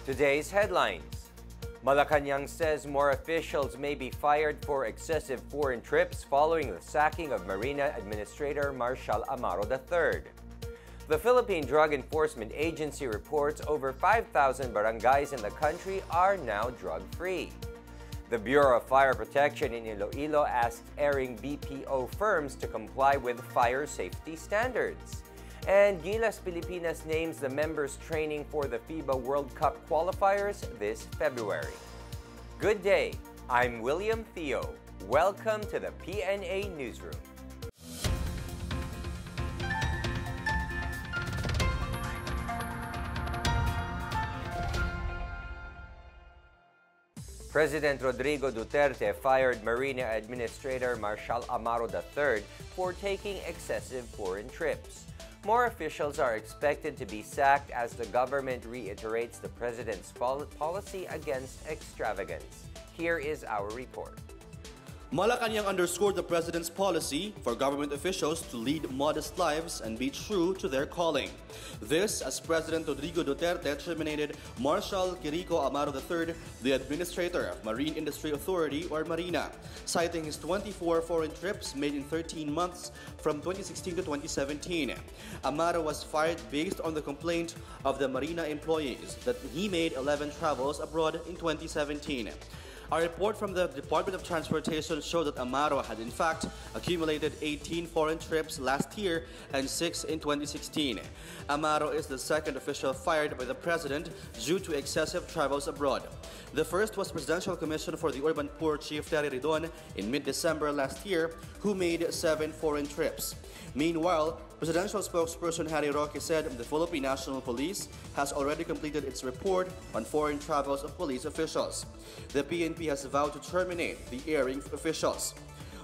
Today's headlines. Malacanang says more officials may be fired for excessive foreign trips following the sacking of Marina Administrator Marshal Amaro III. The Philippine Drug Enforcement Agency reports over 5,000 barangays in the country are now drug-free. The Bureau of Fire Protection in Iloilo asked erring BPO firms to comply with fire safety standards. And Gilas Pilipinas names the members training for the FIBA World Cup qualifiers this February. Good day, I'm William Theo. Welcome to the PNA Newsroom. President Rodrigo Duterte fired Marina Administrator Marshal Amaro III for taking excessive foreign trips. More officials are expected to be sacked as the government reiterates the president's policy against extravagance. Here is our report. Malacanang underscored the president's policy for government officials to lead modest lives and be true to their calling. This as President Rodrigo Duterte terminated Marshal Quirico Amaro III, the administrator of Marine Industry Authority or Marina, citing his 24 foreign trips made in 13 months from 2016 to 2017. Amaro was fired based on the complaint of the Marina employees that he made 11 travels abroad in 2017. A report from the Department of Transportation showed that Amaro had in fact accumulated 18 foreign trips last year and 6 in 2016. Amaro is the second official fired by the president due to excessive travels abroad. The first was Presidential Commission for the Urban Poor Chief Terry Ridon in mid-December last year, who made 7 foreign trips. Meanwhile, Presidential spokesperson Harry Roque said the Philippine National Police has already completed its report on foreign travels of police officials. The PNP has vowed to terminate the erring officials.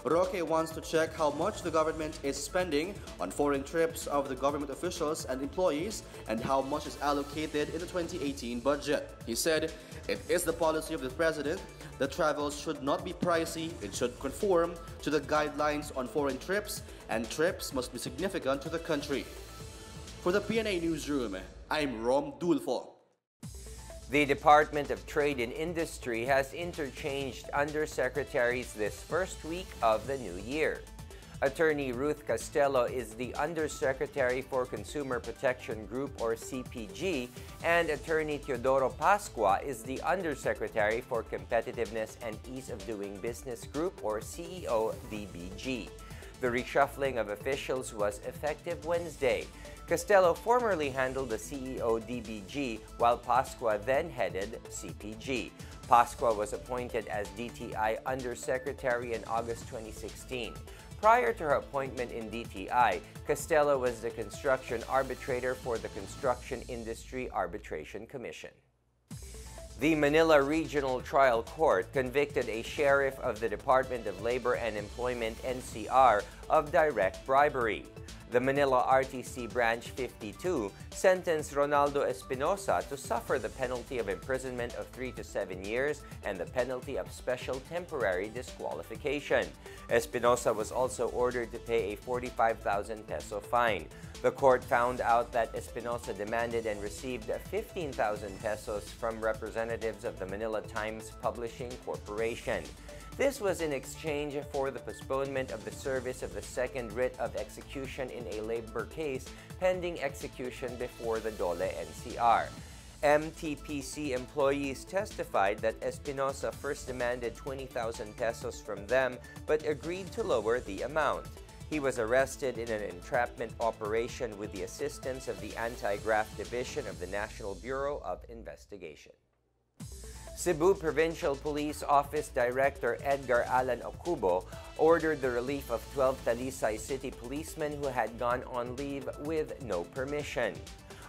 Roque wants to check how much the government is spending on foreign trips of the government officials and employees and how much is allocated in the 2018 budget. He said, "It is the policy of the president that travels should not be pricey, it should conform to the guidelines on foreign trips, and trips must be significant to the country." For the PNA Newsroom, I'm Rom Dulfo. The Department of Trade and Industry has interchanged undersecretaries this first week of the new year. Attorney Ruth Castello is the Undersecretary for Consumer Protection Group or CPG, and Attorney Teodoro Pascua is the Undersecretary for Competitiveness and Ease of Doing Business Group or CEO DBG. The reshuffling of officials was effective Wednesday. Castello formerly handled the CEO DBG, while Pascua then headed CPG. Pascua was appointed as DTI Undersecretary in August 2016. Prior to her appointment in DTI, Castello was the construction arbitrator for the Construction Industry Arbitration Commission. The Manila Regional Trial Court convicted a sheriff of the Department of Labor and Employment NCR of direct bribery. The Manila RTC Branch 52 sentenced Ronaldo Espinosa to suffer the penalty of imprisonment of 3 to 7 years and the penalty of special temporary disqualification. Espinosa was also ordered to pay a 45,000 peso fine. The court found out that Espinosa demanded and received 15,000 pesos from representatives of the Manila Times Publishing Corporation. This was in exchange for the postponement of the service of the second writ of execution in a labor case pending execution before the Dole NCR. MTPC employees testified that Espinosa first demanded 20,000 pesos from them but agreed to lower the amount. He was arrested in an entrapment operation with the assistance of the Anti-Graft Division of the National Bureau of Investigation. Cebu Provincial Police Office Director Edgar Alan Ocubo ordered the relief of 12 Talisay City policemen who had gone on leave with no permission.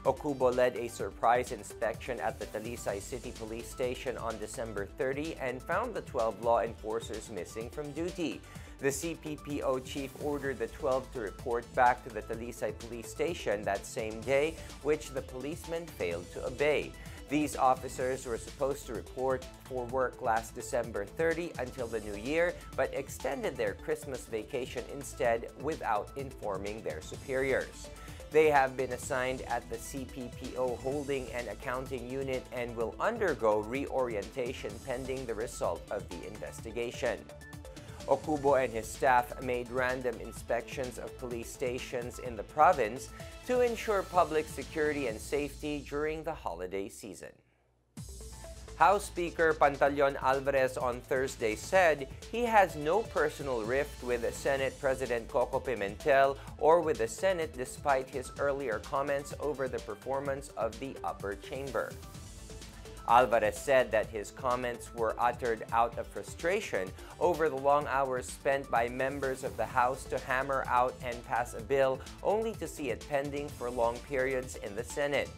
Ocubo led a surprise inspection at the Talisay City Police Station on December 30 and found the 12 law enforcers missing from duty. The CPPO chief ordered the 12 to report back to the Talisay Police Station that same day, which the policemen failed to obey. These officers were supposed to report for work last December 30 until the new year, but extended their Christmas vacation instead without informing their superiors. They have been assigned at the CPPO Holding and Accounting Unit and will undergo reorientation pending the result of the investigation. Okubo and his staff made random inspections of police stations in the province to ensure public security and safety during the holiday season. House Speaker Pantaleon Alvarez on Thursday said he has no personal rift with Senate President Coco Pimentel or with the Senate despite his earlier comments over the performance of the upper chamber. Alvarez said that his comments were uttered out of frustration over the long hours spent by members of the House to hammer out and pass a bill only to see it pending for long periods in the Senate.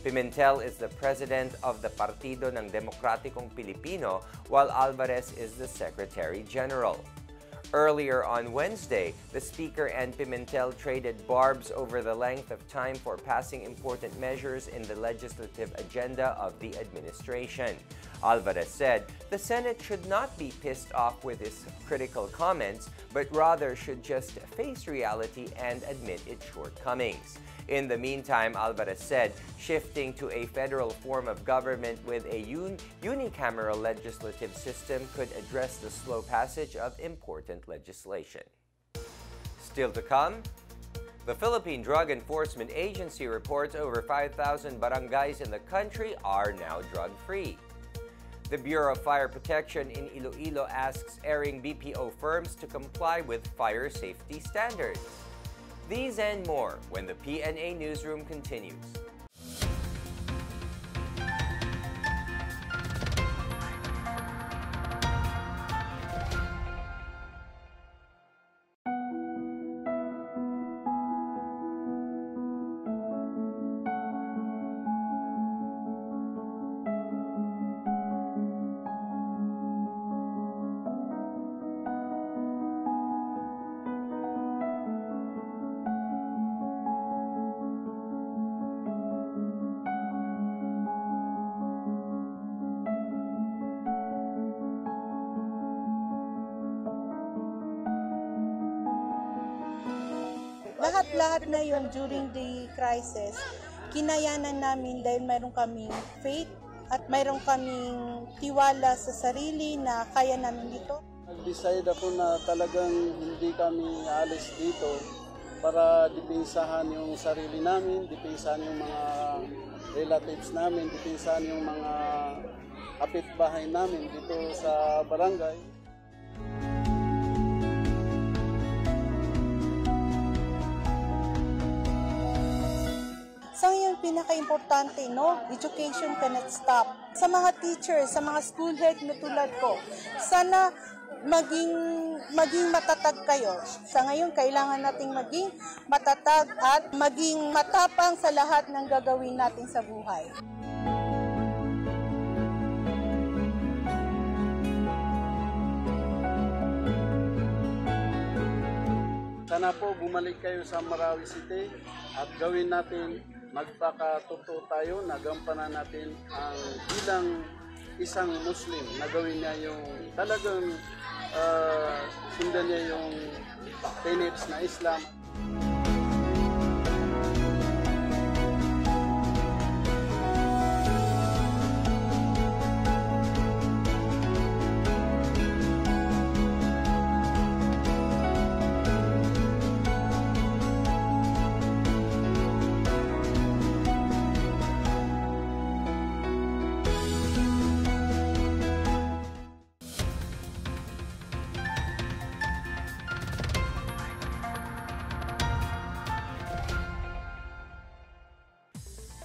Pimentel is the president of the Partido ng Demokratikong Pilipino, while Alvarez is the Secretary General. Earlier on Wednesday, the Speaker and Pimentel traded barbs over the length of time for passing important measures in the legislative agenda of the administration. Alvarez said the Senate should not be pissed off with his critical comments, but rather should just face reality and admit its shortcomings. In the meantime, Alvarez said shifting to a federal form of government with a unicameral legislative system could address the slow passage of important legislation. Still to come, the Philippine Drug Enforcement Agency reports over 5,000 barangays in the country are now drug-free. The Bureau of Fire Protection in Iloilo asks erring BPO firms to comply with fire safety standards. These and more when the PNA Newsroom continues. Lahat-lahat na yun during the crisis, kinayanan namin dahil mayroon kaming faith at mayroon kaming tiwala sa sarili na kaya namin dito. Nag-decide ako na talagang hindi kami alis dito para depensahan yung sarili namin, depensahan yung mga relatives namin, depensahan yung mga kapitbahay namin dito sa barangay. So yung pinaka-importante, no? Education cannot stop. Sa mga teachers, sa mga school head na tulad ko, sana maging matatag kayo. Sa ngayon, kailangan nating maging matatag at maging matapang sa lahat ng gagawin natin sa buhay. Sana po bumalik kayo sa Marawi City at gawin natin, magpakatotoo tayo, nagampanan natin ang bilang isang Muslim, na gawin niya yung talagang sundan niya yung tenets na Islam.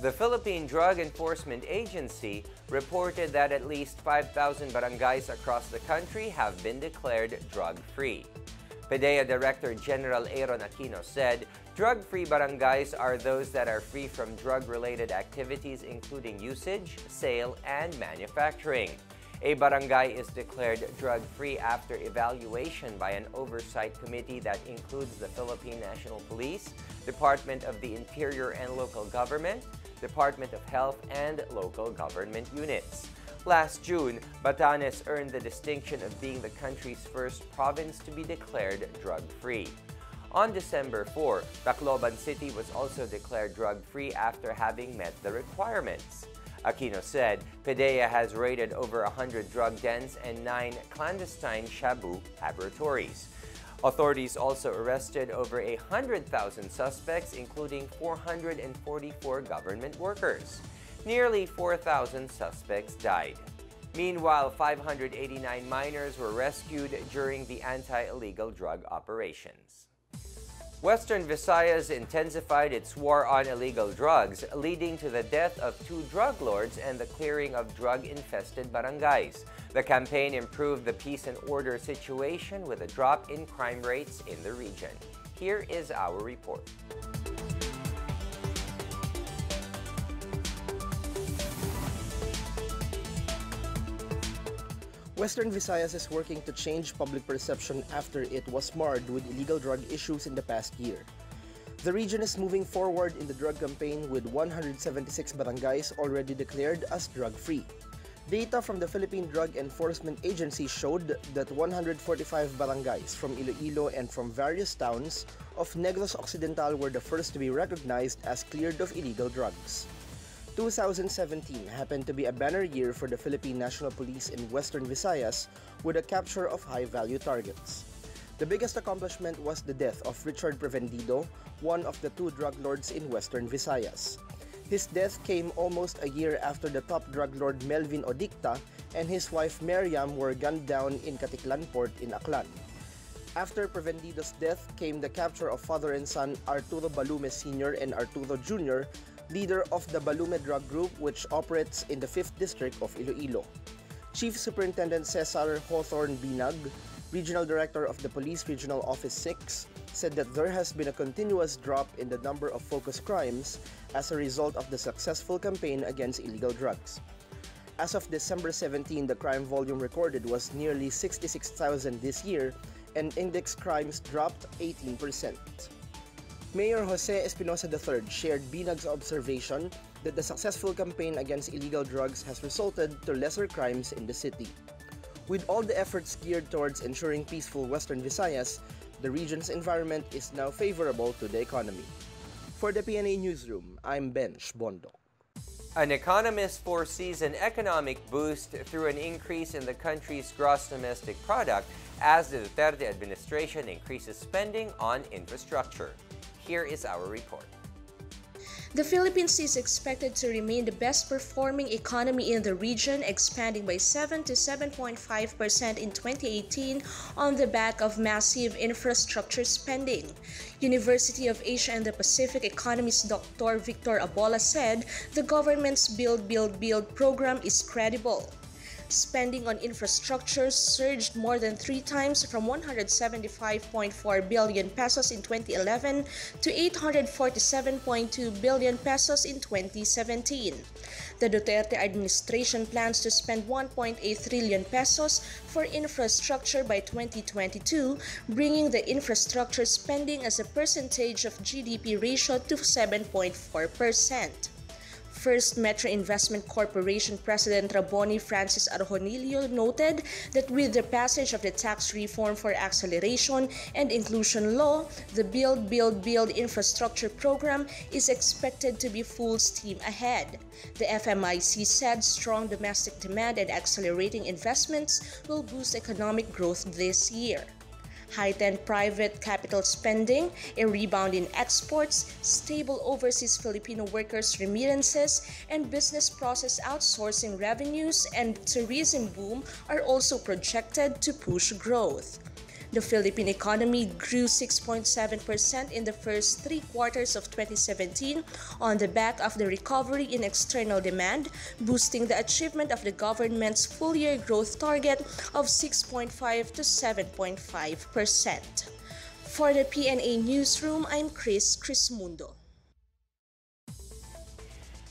The Philippine Drug Enforcement Agency reported that at least 5,000 barangays across the country have been declared drug-free. PDEA Director General Aaron Aquino said drug-free barangays are those that are free from drug-related activities including usage, sale, and manufacturing. A barangay is declared drug-free after evaluation by an oversight committee that includes the Philippine National Police, Department of the Interior and Local Government, Department of Health, and local government units. Last June, Batanes earned the distinction of being the country's first province to be declared drug-free. On December 4, Tacloban City was also declared drug-free after having met the requirements. Aquino said PDEA has raided over 100 drug dens and 9 clandestine shabu laboratories. Authorities also arrested over 100,000 suspects, including 444 government workers. Nearly 4,000 suspects died. Meanwhile, 589 minors were rescued during the anti-illegal drug operations. Western Visayas intensified its war on illegal drugs, leading to the death of 2 drug lords and the clearing of drug-infested barangays. The campaign improved the peace and order situation with a drop in crime rates in the region. Here is our report. Western Visayas is working to change public perception after it was marred with illegal drug issues in the past year. The region is moving forward in the drug campaign with 176 barangays already declared as drug-free. Data from the Philippine Drug Enforcement Agency showed that 145 barangays from Iloilo and from various towns of Negros Occidental were the first to be recognized as cleared of illegal drugs. 2017 happened to be a banner year for the Philippine National Police in Western Visayas with a capture of high-value targets. The biggest accomplishment was the death of Richard Prevendido, one of the 2 drug lords in Western Visayas. His death came almost a year after the top drug lord Melvin Odicta and his wife Meriam were gunned down in Caticlan Port in Aklan. After Prevendido's death came the capture of father and son Arturo Balume Sr. and Arturo Jr., leader of the Balume Drug Group, which operates in the 5th District of Iloilo. Chief Superintendent Cesar Hawthorne Binag, Regional Director of the Police Regional Office 6, said that there has been a continuous drop in the number of focused crimes as a result of the successful campaign against illegal drugs. As of December 17, the crime volume recorded was nearly 66,000 this year, and index crimes dropped 18%. Mayor Jose Espinosa III shared Binag's observation that the successful campaign against illegal drugs has resulted to lesser crimes in the city. With all the efforts geared towards ensuring peaceful Western Visayas, the region's environment is now favorable to the economy. For the PNA Newsroom, I'm Bench Bondo. An economist foresees an economic boost through an increase in the country's gross domestic product as the Duterte administration increases spending on infrastructure. Here is our report. The Philippines is expected to remain the best-performing economy in the region, expanding by 7 to 7.5% in 2018 on the back of massive infrastructure spending. University of Asia and the Pacific economist Dr. Victor Abola said the government's Build, Build, Build program is credible. Spending on infrastructure surged more than 3 times from 175.4 billion pesos in 2011 to 847.2 billion pesos in 2017. The Duterte administration plans to spend 1.8 trillion pesos for infrastructure by 2022, bringing the infrastructure spending as a percentage of GDP ratio to 7.4%. First Metro Investment Corporation President Raboni Francis Arjonillo noted that with the passage of the tax reform for acceleration and inclusion law, the Build, Build, Build infrastructure program is expected to be full steam ahead. The FMIC said strong domestic demand and accelerating investments will boost economic growth this year. Heightened private capital spending, a rebound in exports, stable overseas Filipino workers' remittances, and business process outsourcing revenues and tourism boom are also projected to push growth. The Philippine economy grew 6.7% in the first 3 quarters of 2017 on the back of the recovery in external demand, boosting the achievement of the government's full-year growth target of 6.5 to 7.5%. For the PNA Newsroom, I'm Chris Mundo.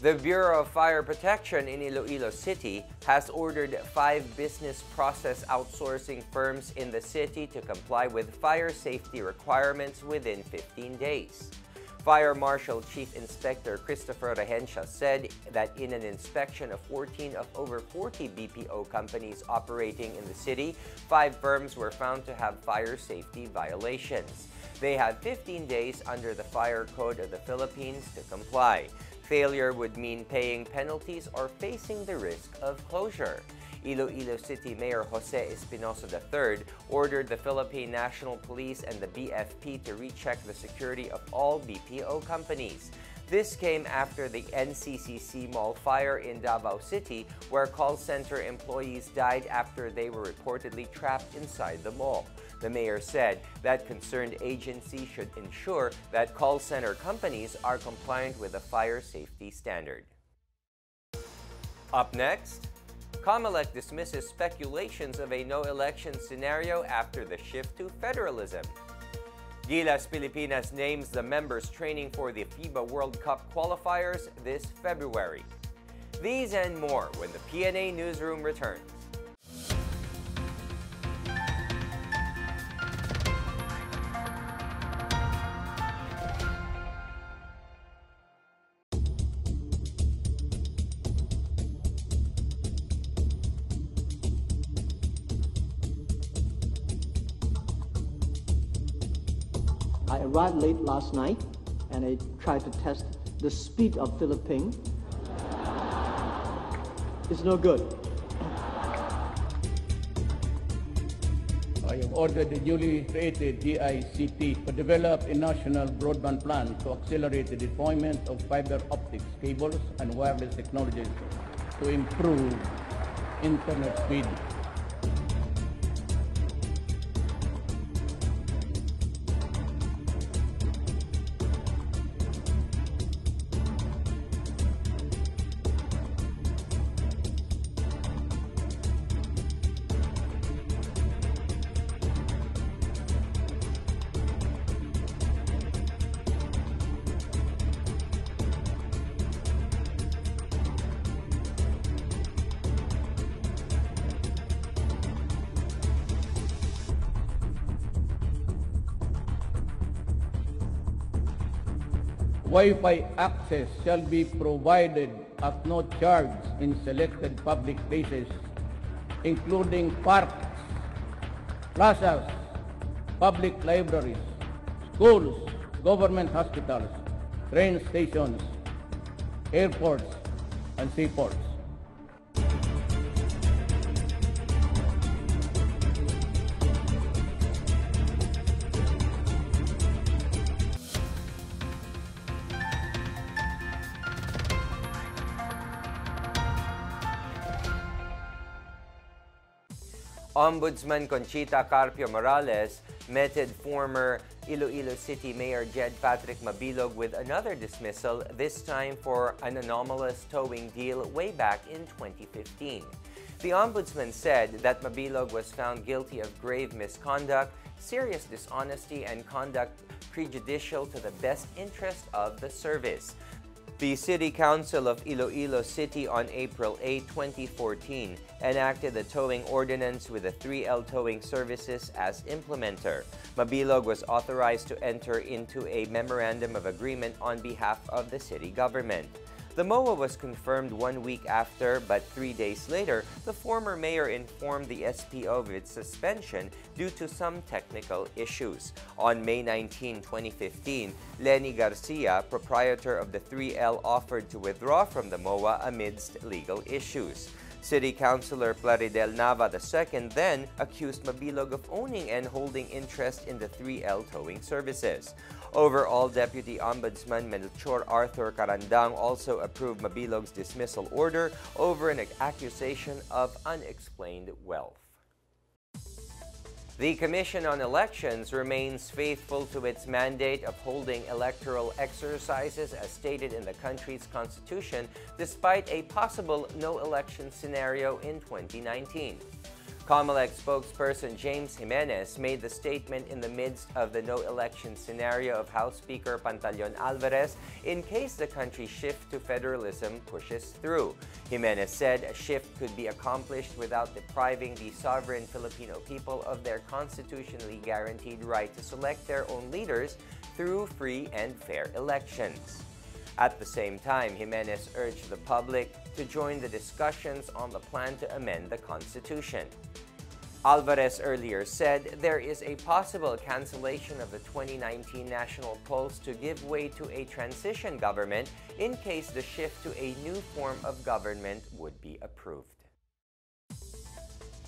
The Bureau of Fire Protection in Iloilo City has ordered 5 business process outsourcing firms in the city to comply with fire safety requirements within 15 days. Fire Marshal Chief Inspector Christopher Rehencia said that in an inspection of 14 of over 40 BPO companies operating in the city, 5 firms were found to have fire safety violations. They have 15 days under the Fire Code of the Philippines to comply. Failure would mean paying penalties or facing the risk of closure. Iloilo City Mayor Jose Espinosa III ordered the Philippine National Police and the BFP to recheck the security of all BPO companies. This came after the NCCC Mall fire in Davao City, where call center employees died after they were reportedly trapped inside the mall. The mayor said that concerned agencies should ensure that call center companies are compliant with the fire safety standard. Up next, COMELEC dismisses speculations of a no-election scenario after the shift to federalism. Gilas Pilipinas names the members training for the FIBA World Cup qualifiers this February. These and more when the PNA Newsroom returns. I arrived late last night and I tried to test the speed of Philippine. It's no good. I have ordered the newly created DICT to develop a national broadband plan to accelerate the deployment of fiber optics cables and wireless technologies to improve internet speed. Wi-Fi access shall be provided at no charge in selected public places, including parks, plazas, public libraries, schools, government hospitals, train stations, airports, and seaports. Ombudsman Conchita Carpio Morales meted former Iloilo City Mayor Jed Patrick Mabilog with another dismissal, this time for an anomalous towing deal way back in 2015. The Ombudsman said that Mabilog was found guilty of grave misconduct, serious dishonesty, and conduct prejudicial to the best interest of the service. The City Council of Iloilo City on April 8, 2014 enacted the towing ordinance with the 3L Towing Services as implementer. Mabilog was authorized to enter into a memorandum of agreement on behalf of the city government. The MOA was confirmed 1 week after, but 3 days later, the former mayor informed the SPO of its suspension due to some technical issues. On May 19, 2015, Lenny Garcia, proprietor of the 3L, offered to withdraw from the MOA amidst legal issues. City Councilor Plaridel Nava II then accused Mabilog of owning and holding interest in the 3L towing services. Overall, Deputy Ombudsman Melchor Arthur Carandang also approved Mabilog's dismissal order over an accusation of unexplained wealth. The Commission on Elections remains faithful to its mandate of holding electoral exercises as stated in the country's constitution, despite a possible no-election scenario in 2019. COMELEC spokesperson James Jimenez made the statement in the midst of the no-election scenario of House Speaker Pantaleon Alvarez in case the country's shift to federalism pushes through. Jimenez said a shift could be accomplished without depriving the sovereign Filipino people of their constitutionally guaranteed right to select their own leaders through free and fair elections. At the same time, Jimenez urged the public to join the discussions on the plan to amend the Constitution. Alvarez earlier said there is a possible cancellation of the 2019 national polls to give way to a transition government in case the shift to a new form of government would be approved.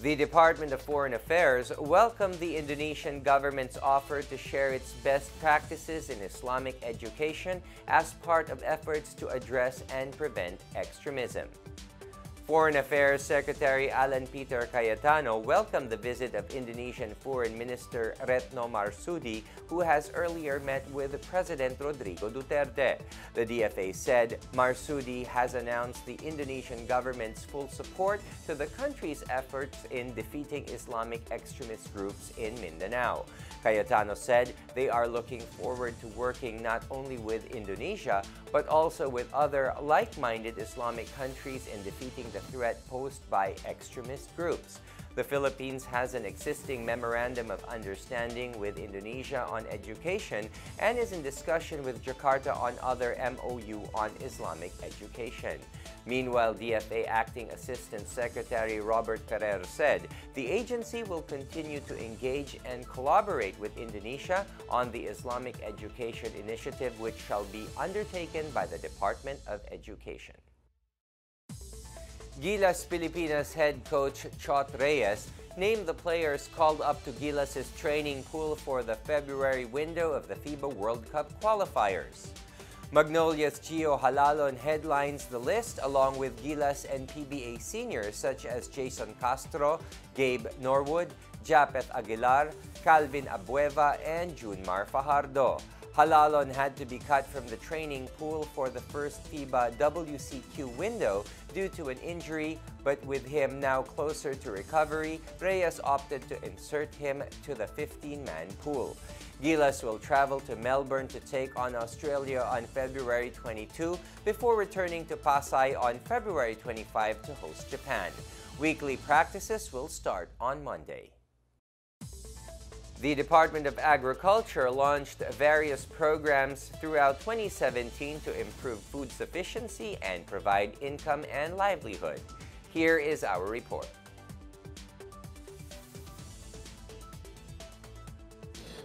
The Department of Foreign Affairs welcomed the Indonesian government's offer to share its best practices in Islamic education as part of efforts to address and prevent extremism. Foreign Affairs Secretary Alan Peter Cayetano welcomed the visit of Indonesian Foreign Minister Retno Marsudi, who has earlier met with President Rodrigo Duterte. The DFA said Marsudi has announced the Indonesian government's full support to the country's efforts in defeating Islamic extremist groups in Mindanao. Cayetano said they are looking forward to working not only with Indonesia, but also with other like-minded Islamic countries in defeating the threat posed by extremist groups. The Philippines has an existing memorandum of understanding with Indonesia on education and is in discussion with Jakarta on other MOU on Islamic education. Meanwhile, DFA Acting Assistant Secretary Robert Ferrer said the agency will continue to engage and collaborate with Indonesia on the Islamic Education Initiative, which shall be undertaken by the Department of Education. Gilas Pilipinas head coach Chot Reyes named the players called up to Gilas' training pool for the February window of the FIBA World Cup qualifiers. Magnolia's Gio Halalon headlines the list along with Gilas and PBA seniors such as Jason Castro, Gabe Norwood, Japeth Aguilar, Calvin Abueva, and Junmar Fajardo. Halalon had to be cut from the training pool for the first FIBA WCQ window due to an injury, but with him now closer to recovery, Reyes opted to insert him to the 15-man pool. Gilas will travel to Melbourne to take on Australia on February 22 before returning to Pasay on February 25 to host Japan. Weekly practices will start on Monday. The Department of Agriculture launched various programs throughout 2017 to improve food sufficiency and provide income and livelihood. Here is our report.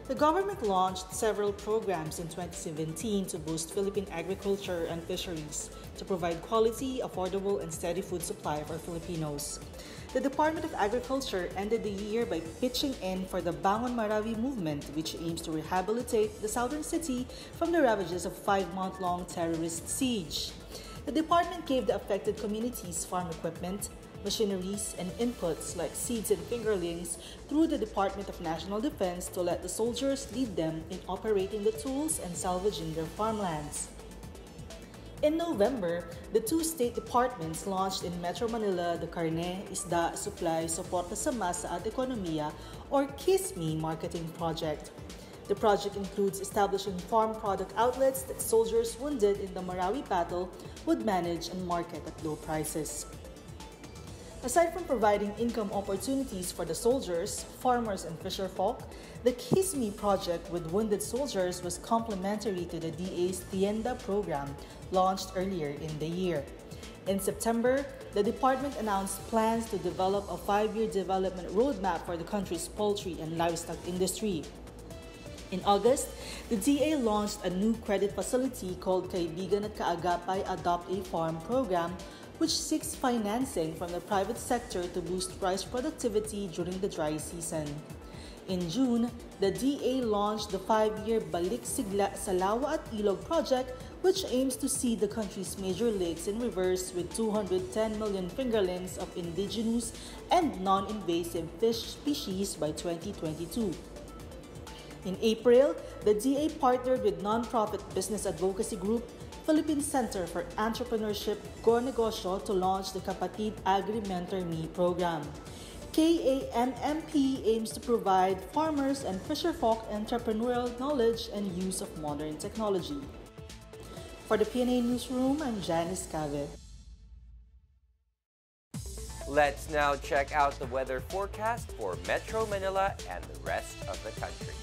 The government launched several programs in 2017 to boost Philippine agriculture and fisheries to provide quality, affordable, and steady food supply for Filipinos. The Department of Agriculture ended the year by pitching in for the Bangon Marawi movement, which aims to rehabilitate the southern city from the ravages of 5-month-long terrorist siege. The department gave the affected communities farm equipment, machineries, and inputs like seeds and fingerlings through the Department of National Defense to let the soldiers lead them in operating the tools and salvaging their farmlands. In November, the two state departments launched in Metro Manila the Karne, Isda, Supply, Suporta sa Masa at Ekonomiya or KISME marketing project. The project includes establishing farm product outlets that soldiers wounded in the Marawi battle would manage and market at low prices. Aside from providing income opportunities for the soldiers, farmers, and fisherfolk, the KISME project with wounded soldiers was complementary to the DA's Tienda program launched earlier in the year. In September, the department announced plans to develop a 5-year development roadmap for the country's poultry and livestock industry. In August, the DA launched a new credit facility called Kaibigan at Kaagapay Adopt a Farm program, which seeks financing from the private sector to boost rice productivity during the dry season. In June, the DA launched the 5-year Balik Sigla sa Lawa at Ilog project, which aims to seed the country's major lakes in reverse with 210 million fingerlings of indigenous and non-invasive fish species by 2022. In April, the DA partnered with non-profit business advocacy group Philippine Center for Entrepreneurship Go Negosyo to launch the Kapatid Agri-Mentor Me program. KAMMP aims to provide farmers and fisherfolk entrepreneurial knowledge and use of modern technology. For the PNA Newsroom, I'm Janice Cave. Let's now check out the weather forecast for Metro Manila and the rest of the country.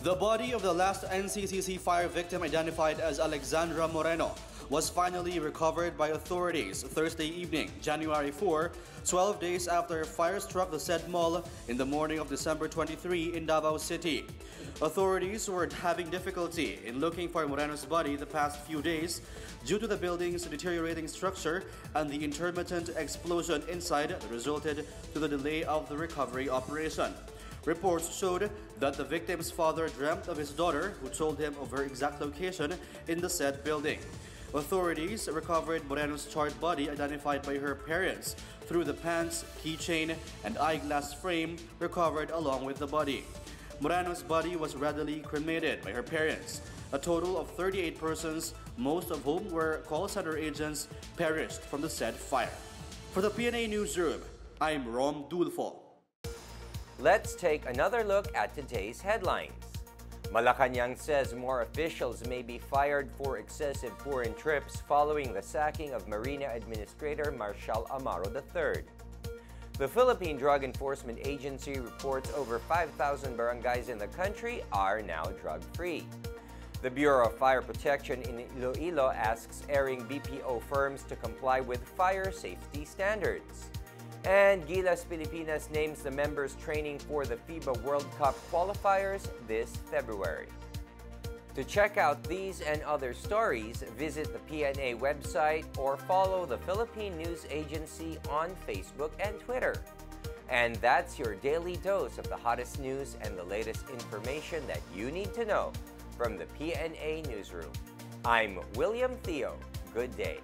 The body of the last NCCC fire victim, identified as Alexandra Moreno, was finally recovered by authorities Thursday evening, January 4, 12 days after a fire struck the said mall in the morning of December 23 in Davao City. Authorities were having difficulty in looking for Moreno's body the past few days due to the building's deteriorating structure and the intermittent explosion inside that resulted to the delay of the recovery operation. Reports showed that the victim's father dreamt of his daughter, who told him of her exact location in the said building. Authorities recovered Moreno's charred body, identified by her parents, through the pants, keychain, and eyeglass frame recovered along with the body. Moreno's body was readily cremated by her parents. A total of 38 persons, most of whom were call center agents, perished from the said fire. For the PNA Newsroom, I'm Rom Dulfo. Let's take another look at today's headlines. Malacanang says more officials may be fired for excessive foreign trips following the sacking of Marina Administrator Marshal Amaro III. The Philippine Drug Enforcement Agency reports over 5,000 barangays in the country are now drug-free. The Bureau of Fire Protection in Iloilo asks erring BPO firms to comply with fire safety standards. And Gilas Pilipinas names the members training for the FIBA World Cup qualifiers this February. To check out these and other stories, visit the PNA website or follow the Philippine News Agency on Facebook and Twitter. And that's your daily dose of the hottest news and the latest information that you need to know from the PNA Newsroom. I'm William Theo. Good day.